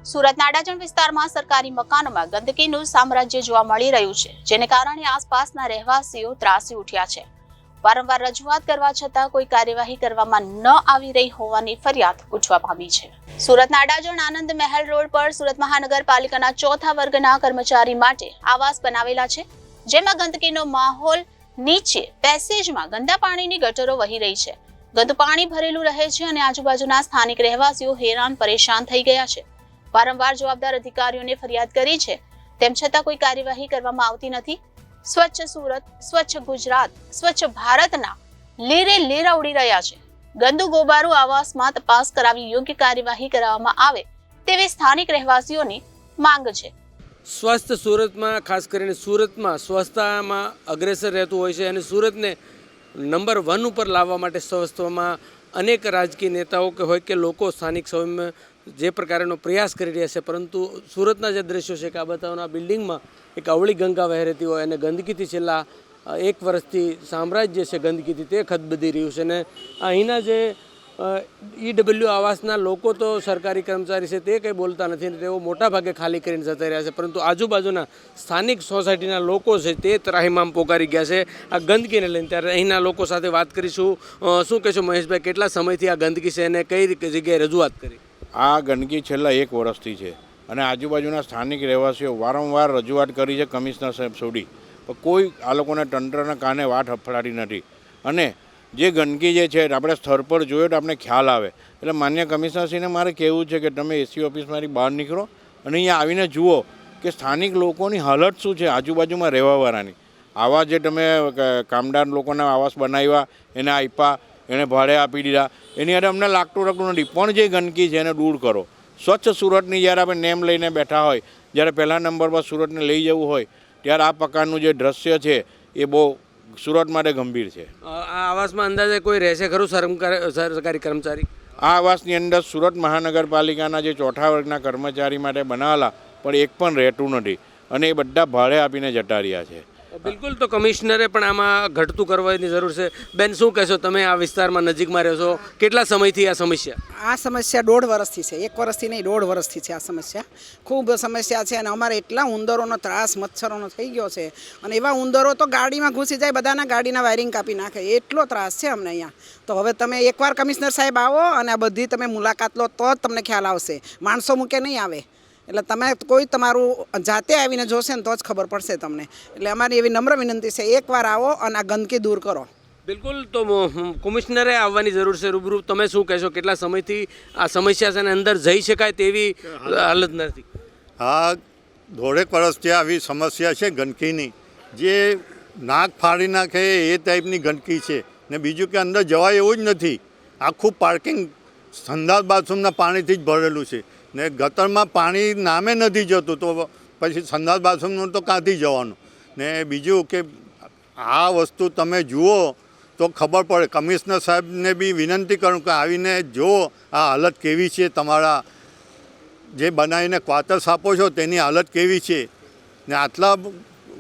સુરતના અડાજણ વિસ્તારમાં સરકારી મકાનોમાં ગંદકીનું સામ્રાજ્ય જોવા મળી રહ્યું છે, જેને કારણે આસપાસના રહેવાસીઓ ત્રાસી ઉઠ્યા છે। વારંવાર રજૂઆત કરવા છતાં કોઈ કાર્યવાહી કરવામાં ન આવી રહી હોવાની ફરિયાદ ઉઠવા પામી છે। સુરતના અડાજણ આનંદ મહેલ રોડ પર સુરત મહાનગરપાલિકાના ચોથા વર્ગના કર્મચારી માટે આવાસ બનાવેલા છે, જેમાં ગંદકીનો માહોલ નીચે પેસેજમાં ગંદા પાણીની ગટરો વહી રહી છે। ગંદુ પાણી ભરેલું રહે છે અને આજુબાજુના સ્થાનિક રહેવાસીઓ હેરાન પરેશાન થઈ ગયા છે। વારંવાર જવાબદાર અધિકારીઓને ફરિયાદ કરી છે, તેમ છતાં કોઈ કાર્યવાહી કરવામાં આવતી નથી। સ્વચ્છ સુરત, સ્વચ્છ ગુજરાત, સ્વચ્છ ભારતના લીરે લીરા ઉડી રહ્યા છે। ગંદુ ગોબારું આવાસમાં તપાસ કરાવી યોગ્ય કાર્યવાહી કરવામાં આવે તેવી સ્થાનિક રહેવાસીઓની માંગ છે। સ્વસ્થ સુરતમાં ખાસ કરીને સુરતમાં સ્વચ્છતામાં અગ્રેસર રહેતું હોય છે અને સુરતને નંબર 1 ઉપર લાવવા માટે સ્વચ્છતામાં અનેક રાજકીય નેતાઓ કે હોય કે લોકો સ્થાનિક સમયમાં જે પ્રકારનો પ્રયાસ કરી રહ્યા છે, પરંતુ સુરતના જે દ્રશ્યો છે કે આ બતાવના બિલ્ડિંગમાં એક અવળી ગંગા વહી રહેતી હોય અને ગંદકીથી છેલ્લા 1 વર્ષથી સામ્રાજ્ય છે ગંદકીથી તે ખદબદી રહ્યું છે। અને અહીંના જે ઈડબ્લ્યુ આવાસના લોકો તો સરકારી કર્મચારી છે તે કંઈ બોલતા નથી, તેઓ મોટા ભાગે ખાલી કરીને જતા રહ્યા છે, પરંતુ આજુબાજુના સ્થાનિક સોસાયટીના લોકો છે તે ત્રાહિમામ પોકારી ગયા છે આ ગંદકીને લઈને। ત્યારે અહીંના લોકો સાથે વાત કરીશું। શું કહેશો મહેશભાઈ, કેટલા સમયથી આ ગંદકી છે અને કઈ જગ્યાએ રજૂઆત કરી? આ ગંદકી છેલ્લા 1 વર્ષથી છે અને આજુબાજુના સ્થાનિક રહેવાસીઓ વારંવાર રજૂઆત કરી છે કમિશનર સાહેબ સુધી, પણ કોઈ આ લોકોને તંત્રના કાને વાત હફડાતી નથી। અને જે ગંદકી જે છે આપણે સ્થળ પર જોયો તો આપણે ખ્યાલ આવે। એટલે માન્ય કમિશનરશ્રીને મારે કહેવું છે કે તમે એસી ઓફિસમાંથી બહાર નીકળો અને અહીંયા આવીને જુઓ કે સ્થાનિક લોકોની હાલત શું છે આજુબાજુમાં રહેવાવાળાની। આવા જે તમે કામદાર લોકોના આવાસ બનાવ્યા, એને આપ્યા, એને ભાડે આપી દીધા, એની હારે અમને લાગતું નથી, પણ જે ગંદકી છે એને દૂર કરો। સ્વચ્છ સુરતની જ્યારે આપણે નેમ લઈને બેઠા હોય, જ્યારે પહેલા નંબર પર સુરતને લઈ જવું હોય, ત્યારે આ પ્રકારનું જે દ્રશ્ય છે એ બહુ સુરત માટે ગંભીર છે। આ આવાસમાં અંદાજે કોઈ રહેશે ખરું સરકારી કર્મચારી? આ આવાસની અંદર સુરત મહાનગરપાલિકાના જે ચોથા વર્ગના કર્મચારી માટે બનાવેલા પણ એક પણ રહેતું નથી અને એ બધા ભાડે આપીને જતા રહ્યા છે। બિલકુલ, તો કમિશનરે પણ આમાં ઘટતું કરવાની જરૂર છે। બેન, શું કહેશો, તમે આ વિસ્તારમાં નજીકમાં રહો છો, કેટલા સમયથી આ સમસ્યા? આ સમસ્યા 1.5 વર્ષથી છે, 1 વર્ષથી નહીં 1.5 વર્ષથી છે આ સમસ્યા। ખૂબ સમસ્યા છે અને અમારે એટલા ઉંદરોનો ત્રાસ, મચ્છરોનો થઈ ગયો છે અને એવા ઉંદરો તો ગાડીમાં ઘૂસી જાય, બધાના ગાડીના વાયરિંગ કાપી નાખે, એટલો ત્રાસ છે અમને અહીંયા। તો હવે તમે એકવાર કમિશનર સાહેબ આવો અને આ બધી તમે મુલાકાત લો તો જ તમને ખ્યાલ આવશે, માણસો મૂકે નહીં આવે। એટલે તમે કોઈ તમારું જાતે આવીને જોશે ને તો જ ખબર પડશે તમને। એટલે અમારી એવી નમ્ર વિનંતી છે, એકવાર આવો અને આ ગંદકી દૂર કરો। બિલકુલ, તો કમિશનરે આવવાની જરૂર છે રૂબરૂ। તમે શું કહેશો, કેટલા સમયથી આ સમસ્યા છે અને અંદર જઈ શકાય તેવી હાલત નથી? હા, 1.5 વર્ષથી આવી સમસ્યા છે ગંદકીની, જે નાક ફાડી નાખે એ ટાઈપની ગંદકી છે ને બીજું કે અંદર જવાય એવું જ નથી। આખું પાર્કિંગ સંડાસ બાથરૂમના પાણીથી જ ભરેલું છે ને ગટરમાં પાણી નામે નથી જતું, તો પછી સંડાસ બાથરૂમનું તો ક્યાંથી જવાનું? ને બીજું કે આ વસ્તુ તમે જુઓ તો ખબર પડે। કમિશનર સાહેબને બી વિનંતી કરું કે આવીને જુઓ આ હાલત કેવી છે, તમારા જે બનાવીને ક્વાર્ટર્સ આપો છો તેની હાલત કેવી છે। ને આટલા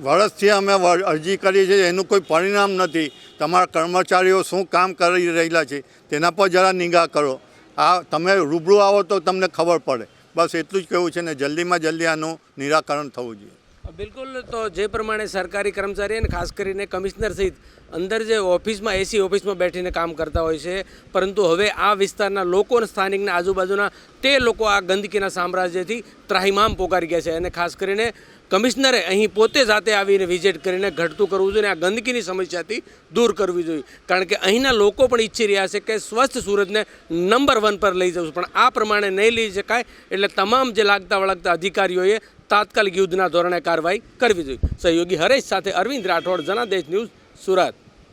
વર્ષથી અમે અરજી કરી છે, એનું કોઈ પરિણામ નથી। તમારા કર્મચારીઓ શું કામ કરી રહેલા છે તેના પર જરા નિગાહ કરો। આ તમે રૂબરૂ આવો તો તમને ખબર પડે। બસ એટલું જ કહેવું છે ને જલ્દીમાં જલ્દી આનું નિરાકરણ થવું જોઈએ। બિલકુલ, તો જે પ્રમાણે સરકારી કર્મચારી અને ખાસ કરીને કમિશનર સહિત અંદર જે ઓફિસમાં એસી ઓફિસમાં બેઠીને કામ કરતા હોય છે, પરંતુ હવે આ વિસ્તારના લોકો અને સ્થાનિકના આજુબાજુના તે લોકો આ ગંદકીના સામ્રાજ્યથી ત્રાહિમામ પોકારી ગયા છે અને ખાસ કરીને કમિશનરે અહીં પોતે જાતે આવીને વિઝિટ કરીને ઘટતું કરવું જોઈએ, આ ગંદકીની સમસ્યાથી દૂર કરવી જોઈએ। કારણ કે અહીંના લોકો પણ ઈચ્છી રહ્યા છે કે સ્વસ્થ સુરતને નંબર 1 પર લઈ જવું, પણ આ પ્રમાણે નહીં લઈ શકાય। એટલે તમામ જે લાગતા વળગતા અધિકારીઓએ તાત્કાલિક યુદ્ધના ધોરણે કાર્યવાહી કરવી જોઈએ। સહયોગી હરેશ સાથે અરવિંદ રાઠોડ, જનાદેશ ન્યૂઝ, સુરત।